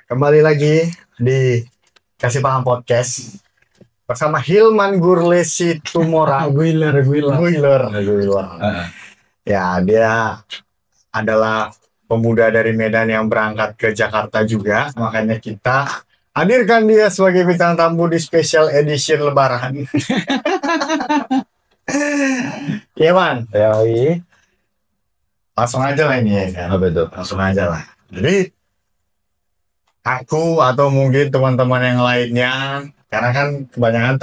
Kembali lagi di Kasih Paham Podcast bersama Hilman Gurlesi Tumora. Guiler. Ya, dia adalah pemuda dari Medan yang berangkat ke Jakarta juga. Makanya kita hadirkan dia sebagai bintang tamu di special edition Lebaran. Iya, Man. Yoi. Langsung aja lah ini ya kan. Apa itu? Langsung aja lah. Jadi aku atau mungkin teman-teman yang lainnya, karena kan kebanyakan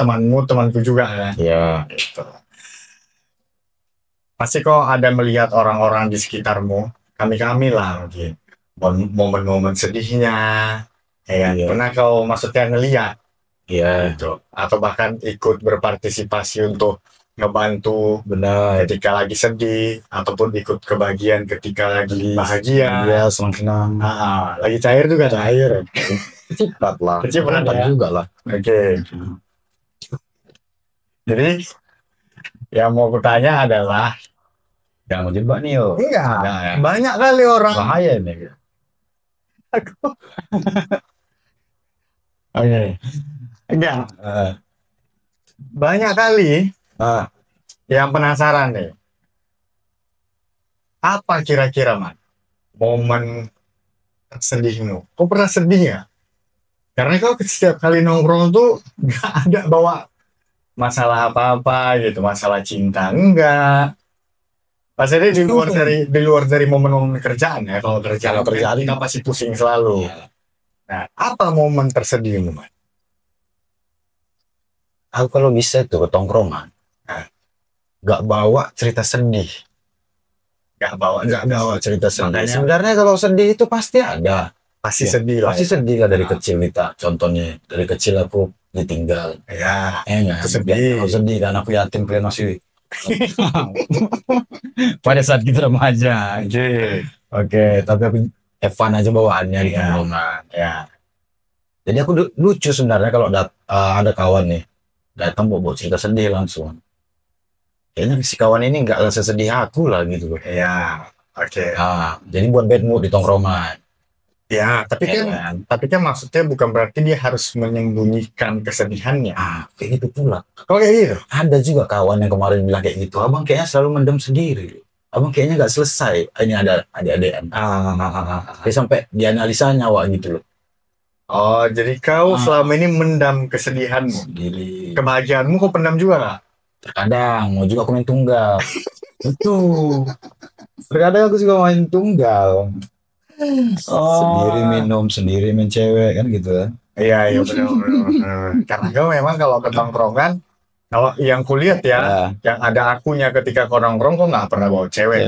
temanku juga kan. Ya. Gitu. Pasti kok ada melihat orang-orang di sekitarmu, kami lah mungkin momen-momen sedihnya, ya kan? Iya. Pernah kau maksudnya ngeliat Iya. gitu, atau bahkan ikut berpartisipasi untuk ngebantu Benar. ketika lagi sedih, ataupun ikut kebagian ketika lagi bahagia. Iya, senang-senang. Lagi cair juga Cair. Cepat lah. Kecipat Cepat ya. juga lah. Oke. Jadi yang mau kutanya adalah, Jangan mau jebak nih yo. enggak, Ya. banyak kali orang. Bahaya ini. Oke. Enggak, banyak kali yang penasaran nih. Apa kira-kira, Man, momen tersedihmu? Kau pernah sedih ya? Karena kau setiap kali nongkrong tuh nggak ada bawa masalah apa-apa gitu, masalah cinta enggak. Pastinya di luar dari momen-momen kerjaan ya. Kalau kerjaan kita pasti pusing selalu. Nah, apa momen tersedihmu, Man? Aku kalau bisa tuh ke tongkrongan, nggak bawa cerita sedih. Nggak bawa cerita sedih. Makanya- Sebenarnya kalau sedih itu pasti ada. Pasti Ya, sedih lah. Pasti sedih lah dari kecil kita. Contohnya dari kecil aku ditinggal. Ya, Enggak, itu sedih. Aku sedih kan aku yatim piatu masih. Pada saat kita remaja. Oke, tapi aku Evan aja bawaannya di tongkrongan. Ya. Jadi aku lucu sebenarnya kalau ada kawan nih datang bawa cerita sedih langsung. Kayaknya si kawan ini nggak sesedih aku lah gitu loh. Ya. Oke. Jadi buat bad mood di tongkrongan. Ya, tapi kan maksudnya bukan berarti dia harus menyembunyikan kesedihannya. Kayak gitu pula. Kok kayak gitu? Ada juga kawan yang kemarin bilang kayak gitu. Abang kayaknya selalu mendem sendiri. Abang kayaknya nggak selesai. Ini ada adik-adikan. Dia sampai dianalisa nyawa gitu loh. Oh, jadi kau selama ini mendam kesedihanmu. Sendiri. Kebahagiaanmu kau pendam juga nggak? Terkadang mau juga aku main tunggal. Betul. Terkadang aku juga main tunggal. Sendiri minum, sendiri main cewek kan gitu ya. Iya, benar. Karena kau memang kalau ke tongkrongan, kalau yang kulihat ya, yang ada akunya ketika kau nongkrong kau nggak pernah bawa cewek.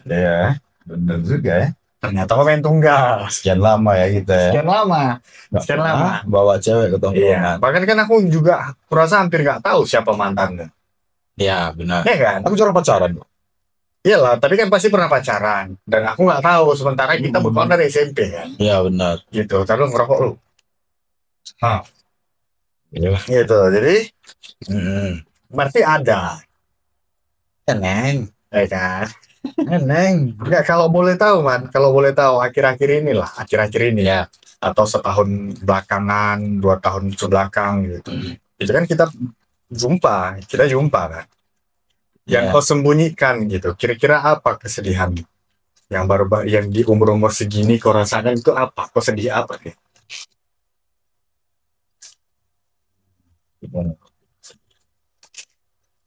Iya, bener juga ya. Ternyata kau main tunggal. Sekian lama ya kita ya. Sekian lama. Bawa cewek ke Iya. tongkrongan. Bahkan kan aku juga kurasa hampir nggak tahu siapa mantannya. Iya, benar. Iya kan? Aku jarang pacaran. Iyalah, tapi kan pasti pernah pacaran. Dan aku nggak tahu, sementara kita bukan dari SMP kan. Iya, benar. Gitu, terus ngerokok lu. Iya. Gitu, jadi berarti ada. Neng. Ya kan? Neng. Enggak, kalau boleh tahu, Man. Kalau boleh tahu, akhir-akhir ini ya. Atau setahun belakangan, 2 tahun kebelakang gitu. Itu kan kita jumpa kan. Yang kau sembunyikan gitu, kira-kira apa kesedihan yang yang di umur segini kau rasakan itu apa? Kau sedih apa nih?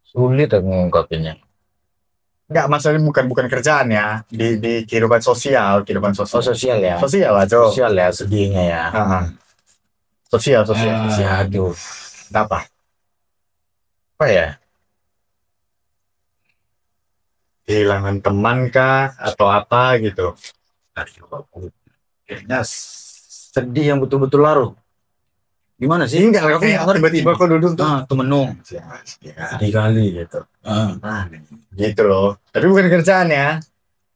Sulit aku mengungkapinnya. Enggak, maksudnya bukan kerjaan ya, di kehidupan sosial. Sosial ya. Sosial lah, Cok. Sosial ya sedihnya ya. Sosial. Aduh. Apa ya? Kehilangan teman kah atau apa gitu? Kayaknya sedih yang betul-betul larut. Gimana sih? Enggak, tiba-tiba kok duduk tuh. Temenung. Sedih kali gitu. Gitu loh. Tapi bukan kerjaan ya.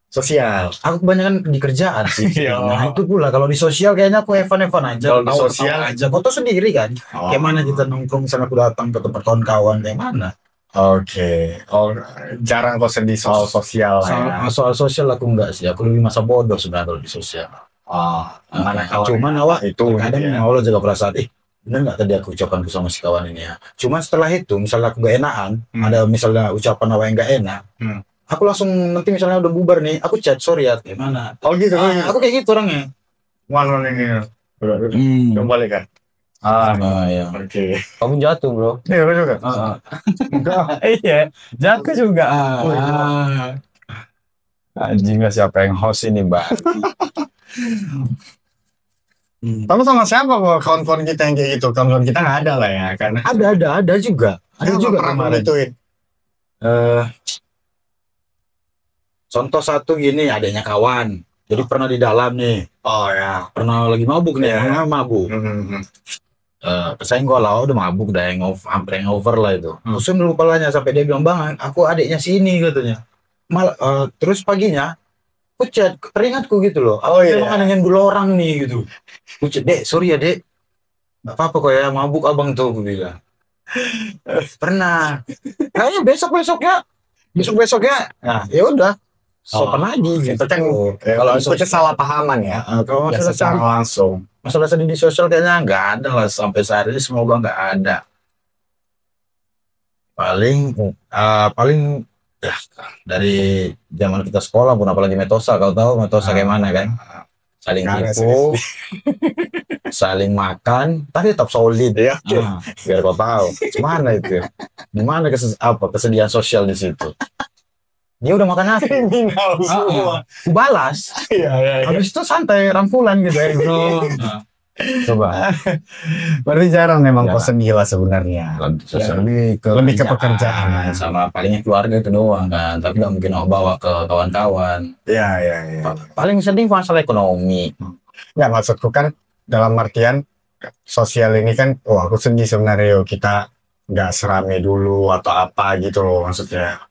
Sosial. Aku kebanyakan di kerjaan sih. Iya. Nah itu pula kalau di sosial kayaknya aku Evan aja. Kalau di sosial aja. Kau tuh sendiri kan. Kayak mana kita nongkrong misalnya aku datang ke tempat kawan-kawan kayak mana? Oke. Oh, jarang kok sedih soal sosial lah ya. Soal sosial aku enggak sih. Aku lebih masa bodoh sebenarnya kalau di sosial. Mana kawan cuman awak itu kadang gitu ya. awal jaga perasaan, bener nggak tadi aku ucapanku sama si kawan ini ya. Cuman setelah itu, misalnya aku gak enakan, ada misalnya ucapan awak yang gak enak, aku langsung nanti misalnya udah bubar nih, aku chat, sorry ya, gimana? Oh gitu. Aku kayak gitu orangnya. Mana ini? Kembali kan? Ya. Oke. Kamu jatuh bro. Iya, aku juga. Enggak. Iya, jatuh juga. Anjing, nggak siapa yang host ini, Mbak. Kamu sama siapa kok kawan-kawan kita yang kayak gitu? Kawan-kawan kita nggak ada lah ya, karena Ada juga. Ada juga pernah kemarin. gituin. Contoh satu gini, adanya kawan. Jadi pernah di dalam nih. Oh ya. Pernah lagi mabuk nih, mabuk. Saya lah, udah mabuk, udah hampir hangover lah itu. Terus dulu palanya sampai dia bilang, bang, aku adiknya sini katanya. Terus paginya, aku chat, teringatku gitu loh. Oh iya. Emang dengan dulu orang nih gitu. Aku chat, dek, sorry ya dek. Gak apa-apa kok ya, mabuk abang tuh, aku bilang. Pernah. Kayaknya besok-besoknya. Nah, ya udah. Sopan lagi gitu. Itu kan kalau itu kesalahpahaman ya. Kalau masalah secara langsung. Masalah sedih di sosial kayaknya nggak ada lah sampai saat ini, semoga nggak ada. Paling ya, dari zaman kita sekolah pun, apalagi Metosa, kau tahu Metosa kayak mana kan? Saling tipu, saling makan, tapi tetap solid ya. Biar kau tahu, gimana itu? Gimana kesedihan sosial di situ? Dia udah makan nasi, balas. Habis itu santai rangkulan gitu ya bro. Coba. Berarti jarang memang kau sedih lah sebenarnya. Lebih ke pekerjaan sama palingnya keluarga itu doang kan. Tapi nggak mungkin aku bawa ke kawan-kawan. Iya. Paling sedih masalah ekonomi. Nggak, maksudku kan dalam artian sosial ini kan, aku sedih sebenarnya, kita nggak serame dulu atau apa gitu loh maksudnya.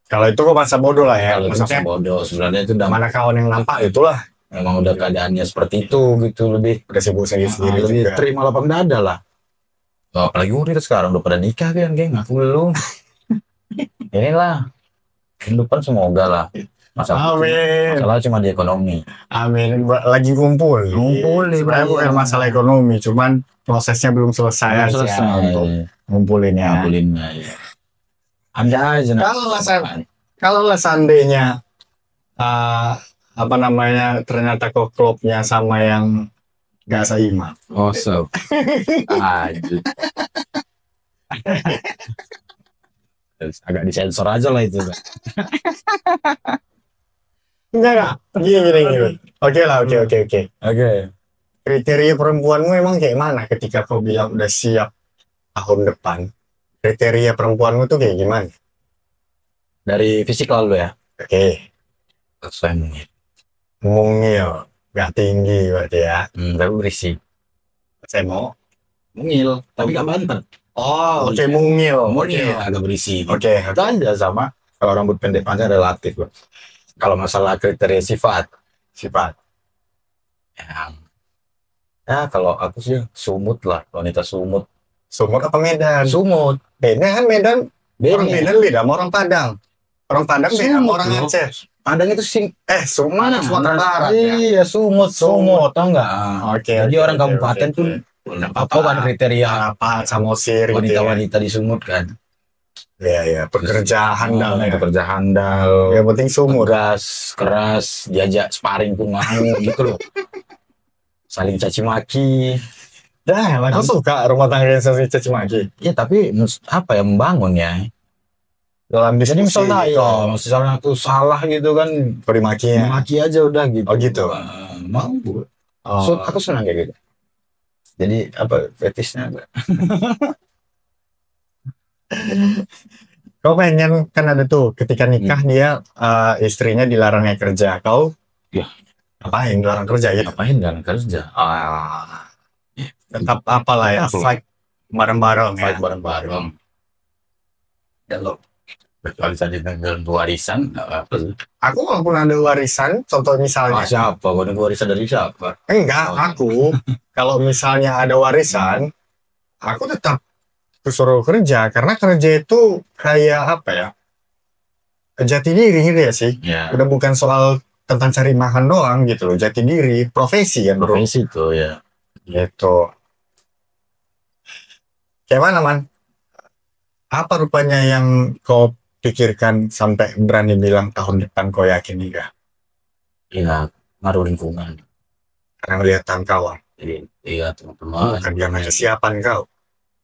Kalau itu kok masa bodoh lah ya. Kalau masa bodoh sebenarnya itu udah mana kawan yang nampak itulah. Memang udah keadaannya seperti itu gitu, lebih udah sibuk sendiri lebih terima lapang dada lah. Apalagi umur kita sekarang udah pada nikah kan, geng, aku belum. Inilah kehidupan, semoga lah. Masalah cuma di ekonomi. Amin. Lagi ngumpul sebenarnya bukan masalah ekonomi, cuman prosesnya belum selesai untuk ngumpulinnya. Anda aja. Kalau seandainya ternyata kok klubnya sama yang gak seiman. So. Agak disensor aja lah itu. Enggak. Gini. Oke. Kriteria perempuanmu emang kayak mana ketika kau bilang udah siap tahun depan? Kriteria perempuanmu tuh kayak gimana? Dari fisikal dulu ya. Oke. Saya mungil, gak tinggi berarti ya. Tapi berisi. Saya mau mungil, tapi gak bantet. Oke, mungil, agak berisi. Oke. Itu aja sama. Kalau rambut pendek panjang relatif. Kalau masalah kriteria sifat. Ya kalau aku sih sumut lah, wanita sumut. Sumut apa Medan? Sumut. Beda kan Medan. Orang Medan beda sama orang Padang. Orang Padang beda sama orang Aceh. Padang itu Sumatera Barat. Iya, sumut, tau nggak? Oke. Jadi orang kabupaten tuh apa kan kriteria apa samosir wanita-wanita di sumut kan? Iya, pekerja handal. Pekerja handal. Yang penting sumut. Keras, diajak sparring pun mau gitu loh. Saling caci maki. Aku suka rumah tangga yang saling caci maki. Ya tapi apa ya, membangun ya. Dalam diskusi. Jadi misalnya aku salah gitu kan, maki aja udah gitu. Oh gitu. Mampu. Aku senang kayak gitu. Jadi apa fetishnya? Kau pengen kan ada tuh ketika nikah dia istrinya dilarangnya kerja. Kau ngapain dilarang kerja ya? Ngapain dilarang kerja? Tetap apalah ya, fight bareng-bareng. Ya lo. Kecuali tadi dengan warisan, aku walaupun ada warisan, contoh misalnya. Siapa? Kau ada warisan dari siapa? Enggak, aku. Kalau misalnya ada warisan, aku tetap disuruh kerja. Karena kerja itu kayak apa ya? Jati diri gitu ya sih. Ya. Udah bukan soal tentang cari makan doang gitu loh, jati diri, profesi kan bro. Profesi tuh ya. Gitu. Kayak mana man? Apa rupanya yang kau pikirkan sampai berani bilang tahun depan kau yakin nikah? Iya, ngaruh lingkungan. Karena melihat kawan. Jadi, iya teman-teman. Bukan karena kesiapan kau.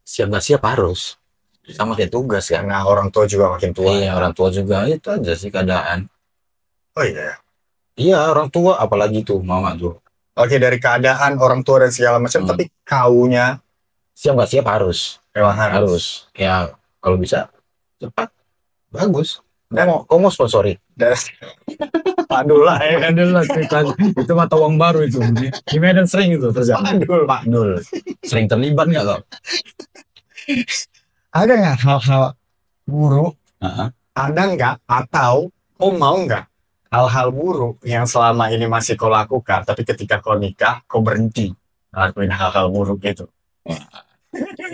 Siap nggak siap harus. Sama kayak tugas kan. Karena orang tua juga makin tua. Iya, orang tua juga itu aja sih keadaan. Oh iya. Iya, orang tua apalagi tuh mama tuh. Oke, dari keadaan orang tua dan segala macam, tapi kaunya Siap nggak siap harus. memang Harus. Ya kalau bisa cepat bagus. Kau mau sponsori? Padul lah ya. Padul lah itu mata uang baru itu. Di Medan sering itu terjadi. Padul. Sering terlibat nggak kau? Ada nggak hal-hal buruk? Uh-huh. Ada nggak? Atau kau mau nggak hal-hal buruk yang selama ini masih kau lakukan, tapi ketika kau nikah, kau berhenti ngelakuin hal-hal buruk itu?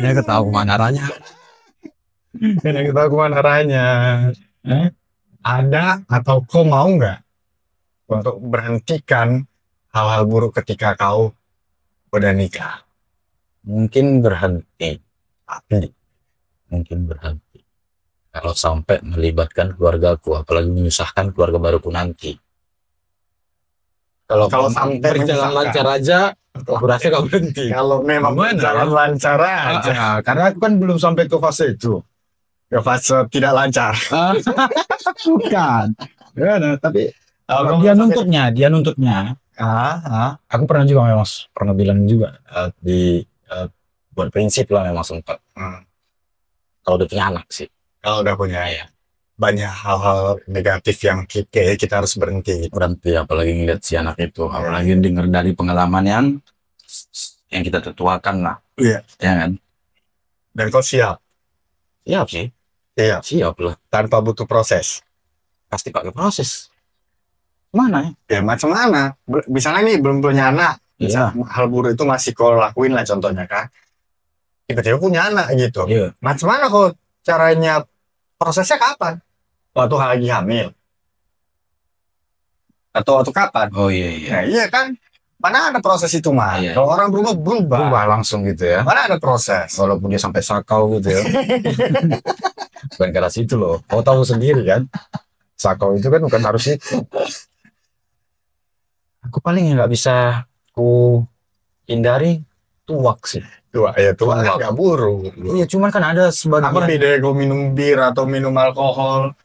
Ini ketahu kemana arahnya. Ini kita kemana arahnya? Ada atau kau mau nggak untuk berhentikan hal-hal buruk ketika kau udah nikah? Mungkin berhenti. Tapi mungkin berhenti. Kalau sampai melibatkan keluargaku, apalagi menyusahkan keluarga baruku nanti. Kalau sampai berjalan lancar aja, aku rasa kau berhenti. Kalau memang berjalan lancar aja. Karena aku kan belum sampai ke fase itu. Ke fase tidak lancar. Bukan. Ya, tapi dia nuntutnya. Aku pernah juga memang pernah bilang juga buat prinsip lah memang sempat. Kalau udah punya anak sih. Kalau udah punya ya. Banyak hal-hal negatif yang kita harus berhenti. Berhenti, apalagi ngeliat si anak itu. Apalagi dengar dari pengalaman yang kita tertuakan lah. Iya. Ya kan? Dan kau siap? Siap sih. Siap lah. Tanpa butuh proses? Pasti pakai proses. Mana ya? Ya macam mana? Misalnya nih belum punya anak. Iya. Hal buruk itu masih kau lakuin lah contohnya kan. Tiba-tiba punya anak gitu. Iya. Macam mana kau caranya, prosesnya kapan? Waktu lagi hamil? Atau waktu kapan? Oh iya. Nah, iya kan? Mana ada proses itu mah? Iya. Kalau orang berubah langsung gitu ya. Mana ada proses? Walaupun dia sampai sakau gitu ya. Bukan karena situ loh. Kau tahu sendiri kan. Sakau itu kan bukan harus itu. Aku paling nggak bisa ku hindari tuak sih. Tuak kan nggak buruk. Iya, cuman kan ada sebagian. Apa bedanya kau minum bir atau minum alkohol?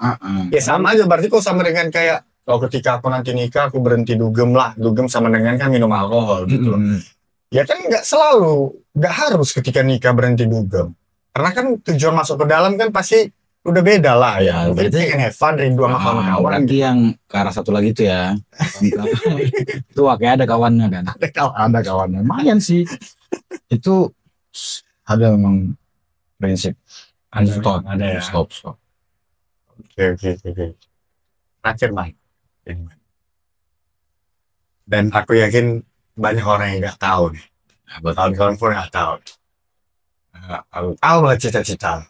Ya sama aja, berarti kau sama dengan kayak ketika aku nanti nikah aku berhenti dugem lah. Dugem sama dengan kan minum alkohol gitu. Ya kan nggak selalu, nggak harus ketika nikah berhenti dugem. Karena kan tujuan masuk ke dalam kan pasti udah beda lah ya. Berarti kan have fun, rindu sama kawan-kawan. Berarti yang ke arah satu lagi itu ya. Tuak ya, ada kawannya kan. Ada kawannya. Lumayan sih. Itu ada memang prinsip. Stop. Ada ya. Stop. Oke. Terakhir Mike. Dan aku yakin banyak orang yang nggak tahu nih. Kawan-kawan pun nggak tahu. Aku tahu lah cita-cita.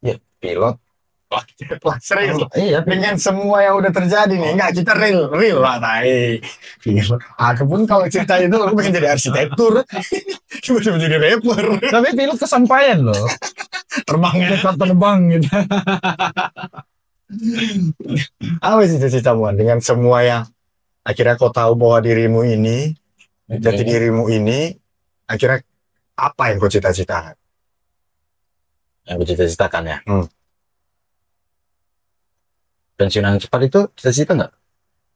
Ya, pilot. Serius. Iya, dengan semua yang udah terjadi nih, enggak, kita real lah tai. Aku pun kalau cerita itu aku pengen jadi arsitektur, cuma jadi rapper. Tapi pilot kesampaian loh. Terbang gitu. Apa sih cita-citamu dengan semua yang akhirnya kau tahu bahwa dirimu ini, jati dirimu ini, akhirnya apa yang kau cita-citakan? Yang kau cita-citakan ya? Pensiunan cepat itu cita-cita nggak?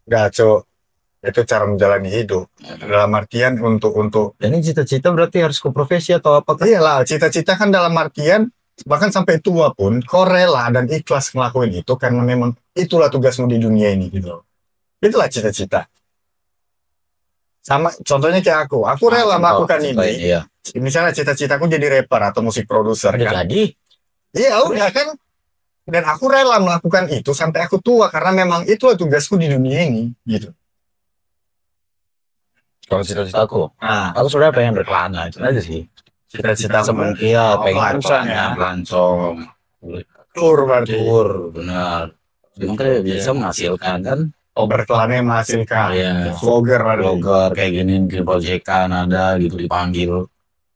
Nggak, Cok. Itu cara menjalani hidup. Dalam artian untuk ini cita-cita berarti harus ke profesi atau apa? Iyalah, cita-cita kan dalam artian bahkan sampai tua pun kau rela dan ikhlas ngelakuin itu karena memang itulah tugasmu di dunia ini gitu. Itulah cita-cita. Sama contohnya kayak aku rela melakukan ini. Iya. Misalnya cita-citaku jadi rapper atau musik produser kan. Jadi? Iya udah kan. Dan aku rela melakukan itu sampai aku tua karena memang itulah tugasku di dunia ini gitu. Kalau cita-cita aku sudah pengen berkelana itu aja sih. Cita-cita semungkin pengen berkelana, pelancong, tur, benar. Cuma kan biasa menghasilkan kan. Berkelannya menghasilkan. Iya. Vlogger ada. Vlogger kayak gini mungkin proyekan ada gitu dipanggil.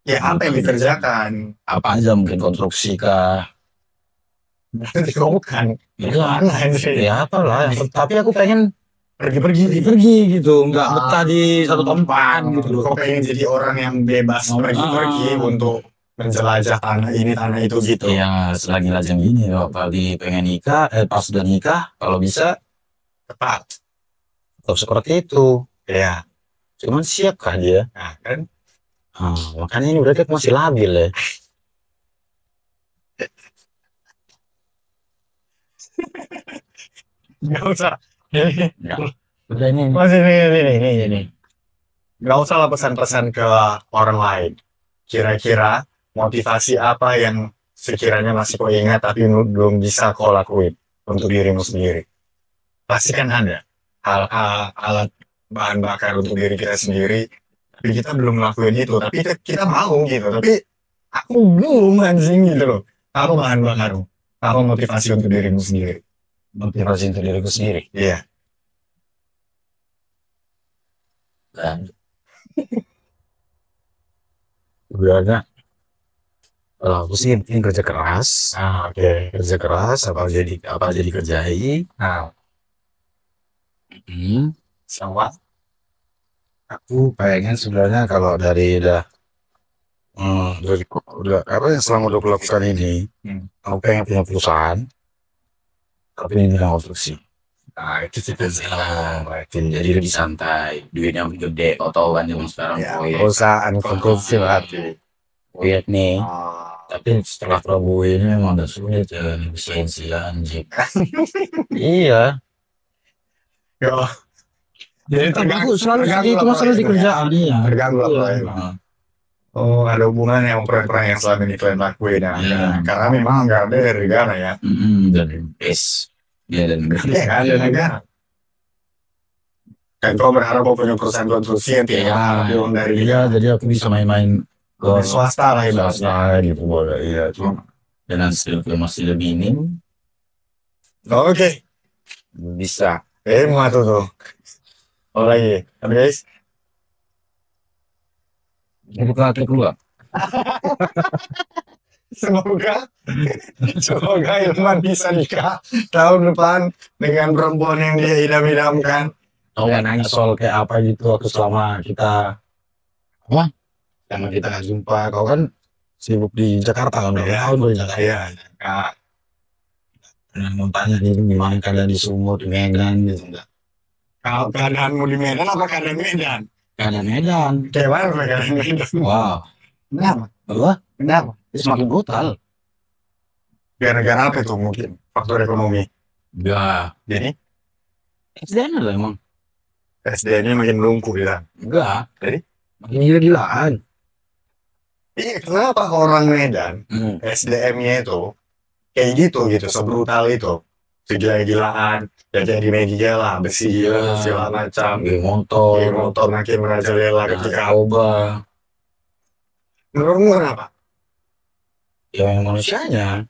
Ya apa yang dikerjakan? Apa aja mungkin konstruksi kah? Bukan. Ya, Aneh sih. ya apalah. Tapi aku pengen Pergi-pergi. gitu, nggak betah di satu tempat gitu. Kok pengen jadi orang yang bebas pergi-pergi untuk menjelajah tanah ini tanah itu gitu. Ya selagi lajang gini apalagi pengen nikah, pas sudah nikah kalau bisa Tepat. tetap seperti itu. Ya. Cuman siapkah dia? Nah, kan Makanya ini berarti aku masih labil ya. nggak usah. Udah ini. Masih ini. Nggak usah lah pesan-pesan ke orang lain. Kira-kira motivasi apa yang sekiranya masih kau ingat tapi belum bisa kau lakuin untuk dirimu sendiri. Pasti kan ada alat bahan bakar untuk diri kita sendiri, tapi kita belum ngelakuin itu. Tapi kita mau gitu. Tapi aku belum anjing gitu loh. Apa bahan bakarmu? Apa motivasi untuk dirimu sendiri? Motivasi untuk diriku sendiri. Iya. Dan sebenarnya kalau aku sih penting kerja keras. Oke. Kerja keras apa jadi kerjai. Nah, Sama aku pengen sebenarnya kalau dari udah apa yang selama udah kulakukan ini, aku pengen punya perusahaan tapi ini bidang konstruksi. Nah, itu sih Jadi lebih santai, duitnya lebih gede. Kau tahu kan zaman sekarang ya, proyek perusahaan konstruksi berarti. nih. Tapi setelah Prabowo ini memang udah sulit ya efisiensi anjing. Iya. Ya. Jadi Aku selalu itu masalah di kerjaan iya. Terganggu lah. Oh, ada hubungannya sama peran-peran yang selama ini kalian lakuin ya. Iya. Karena memang nggak ada dari negara ya. Dan ya dan Nggak ada negara. Dan kau berharap kau punya perusahaan konstruksi yang tidak uang dari iya, jadi aku bisa main-main ke swasta lah ya. swasta gitu boleh. Iya, cuma dengan skill masih lebih minim Oke. bisa. Mau tuh. Oh lagi. Habis. Buka kedua. Semoga Ilman bisa nikah tahun depan dengan perempuan yang dia idam-idamkan. Tahu nggak nanya soal kayak apa gitu waktu selama kita nggak jumpa. Kau kan sibuk di Jakarta kan? Iya. Tahun di Jakarta. Iya. Nah, mau tanya nih gimana kalian di Sumut, di Medan gitu enggak? Kalau keadaanmu di Medan apa keadaan Medan? Keadaan Medan. Kayak mana keadaan Medan? Wow. Kenapa? Semakin brutal. Gara-gara apa itu mungkin? Faktor ekonomi. Ya. Jadi SDN lah emang. SDN-nya makin lumpuh ya. Enggak. Jadi? Makin gila-gilaan. Iya, kenapa orang Medan SDM-nya itu kayak gitu sebrutal itu, segila-gilaan, jajan di media lah, besi segala macam, motor makin merajalela ketika coba. Menurutmu kenapa? Ya yang manusianya.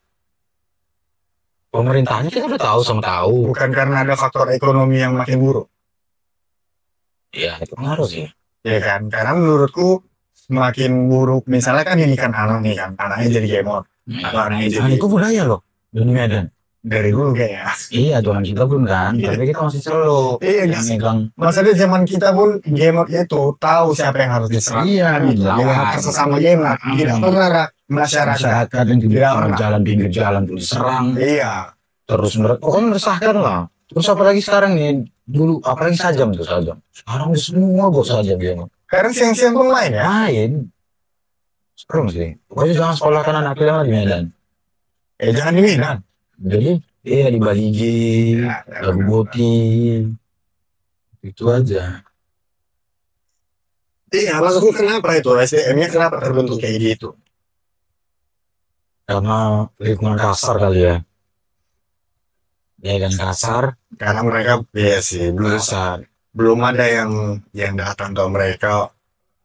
Pemerintahnya kita udah tahu sama tahu. Bukan karena ada faktor ekonomi yang makin buruk. Ya itu pengaruh sih. Ya kan, karena menurutku semakin buruk. Misalnya kan ini kan anak nih kan, anaknya jadi gamer. Anaknya jadi. Itu budaya loh di Medan. Dari dulu kayaknya. Iya, zaman kita pun kan. Tapi kita masih selalu. Iya, megang. Maksudnya zaman kita pun gamer itu tahu siapa yang harus diserang. Iya, sesama gamer. Tidak pernah masyarakat yang tidak jalan pinggir jalan tuh diserang. Iya. Terus pokoknya meresahkan lah. Terus apalagi sekarang nih, dulu apalagi sajam tuh sajam. Sekarang semua bos sajam dia. Sekarang siang-siang pun main ya? Main. Serem sih. Pokoknya jangan sekolahkan anak kita di Medan. Jangan di Medan. Jadi, di Baligi, Lagu Boti. Itu aja. Iya, maksudku kenapa itu? SDM-nya kenapa terbentuk kayak gitu? Karena lingkungan kasar kali ya. Ya kan kasar. Karena mereka sih belum ada yang datang ke mereka,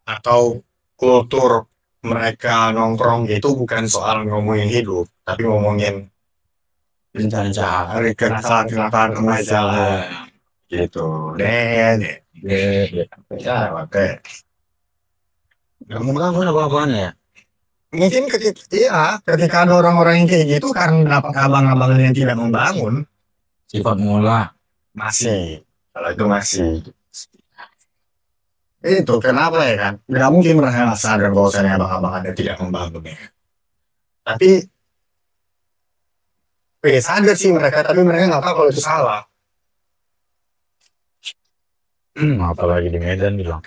atau kultur mereka nongkrong itu bukan soal ngomongin hidup, tapi ngomongin Rencana jahat. Hari kecelakaan remaja lah. Gitu. Deh. Ya, oke. Kamu kan apa-apaan ya? Mungkin ketika ada orang-orang yang kayak gitu karena dapat abang-abang yang tidak membangun, Sifat mula. masih. Kalau itu masih. Itu kenapa ya kan? Nggak mungkin mereka sadar bahwasannya abang-abang Anda tidak membangun ya. Tapi sadar sih mereka, tapi mereka nggak tahu kalau itu salah. Apalagi di Medan bilang.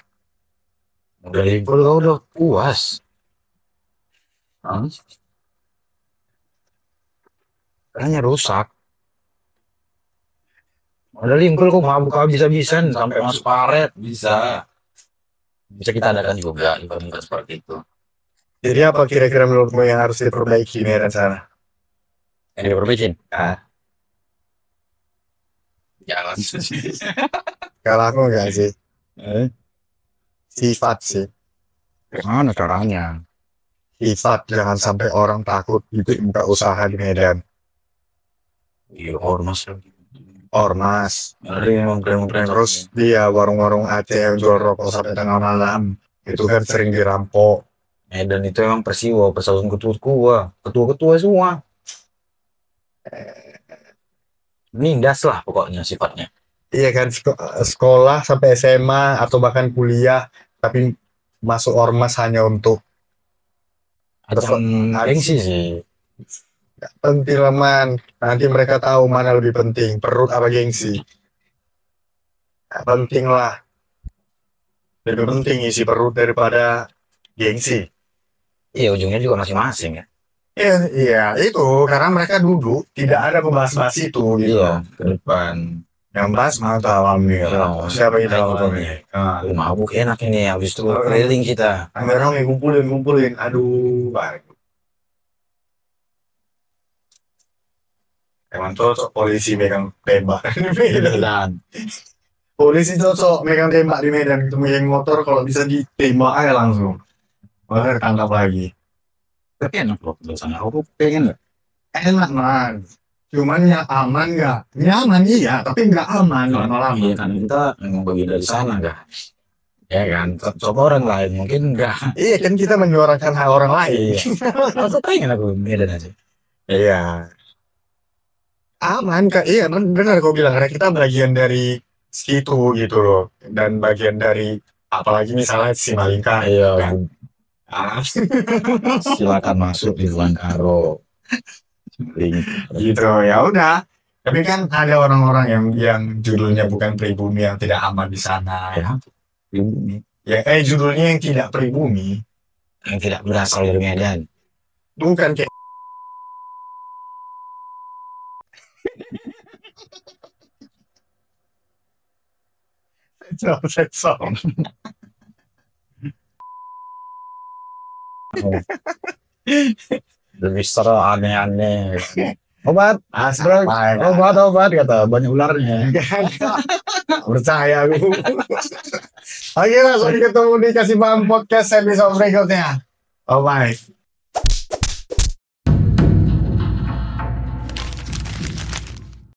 Udah libur kau udah puas. Karena rusak. Udah limpul kok mabuk habis-habisan sampai masuk paret. Bisa kita adakan juga event seperti itu. Jadi apa kira-kira menurutmu yang harus diperbaiki di Medan sana? Yang diperbaikin? Jalan. Kalau aku enggak sih. Sifat sih. Gimana caranya? Sifat, jangan sampai orang takut gitu buka usaha di Medan. Iya, ormas. Ada yang keren-keren. Terus dia warung-warung Aceh yang jual rokok sampai tengah malam. Itu kan sering dirampok. Medan itu emang persiwa, persatuan ketua-ketua semua. Nindas lah pokoknya sifatnya. Iya kan, sekolah sampai SMA atau bahkan kuliah, tapi masuk ormas hanya untuk gengsi sih. penting leman. Nanti mereka tahu mana lebih penting, perut apa gengsi. Penting lah. Lebih penting isi perut daripada gengsi. Iya, ujungnya juga masing-masing ya. Iya, itu karena mereka duduk tidak ada pembahas-bahas itu gitu. Iya, ke depan. Yang bahas mata alhamdulillah. Siapa kita lakukan ini? Mabuk enak ini, habis itu keliling kita. Orang yang kumpulin. Aduh, baik. Emang cocok polisi megang tembak di Medan. Polisi cocok megang tembak di Medan. Ketemu yang motor kalau bisa ditembak aja langsung. Wah, tangkap lagi. Tapi enak loh, sana aku pengen nggak? Enak man. Cuman ya aman nggak? Nyaman iya, tapi nggak aman lama-lama. Iya kan kita memang bagian dari sana nggak? Ya kan, coba orang lain mungkin nggak. Iya kan kita menyuarakan hak orang lain. Aku pengen aku Medan aja. Iya. Aman kak, iya benar kau bilang karena kita bagian dari situ gitu loh, dan bagian dari apalagi misalnya Simalingkah. Iya. Kan? Silakan masuk di Tuan Karo. Gitu ya udah. Tapi kan ada orang-orang yang judulnya bukan pribumi yang tidak aman di sana ya. Pribumi. Ya judulnya yang tidak pribumi, Yang tidak berasal dari Medan. bukan kayak sensor. Lebih seru aneh-aneh. Obat kata banyak ularnya. Percaya aku. Oke, langsung ketemu di Kasih Paham Podcast episode berikutnya. Bye.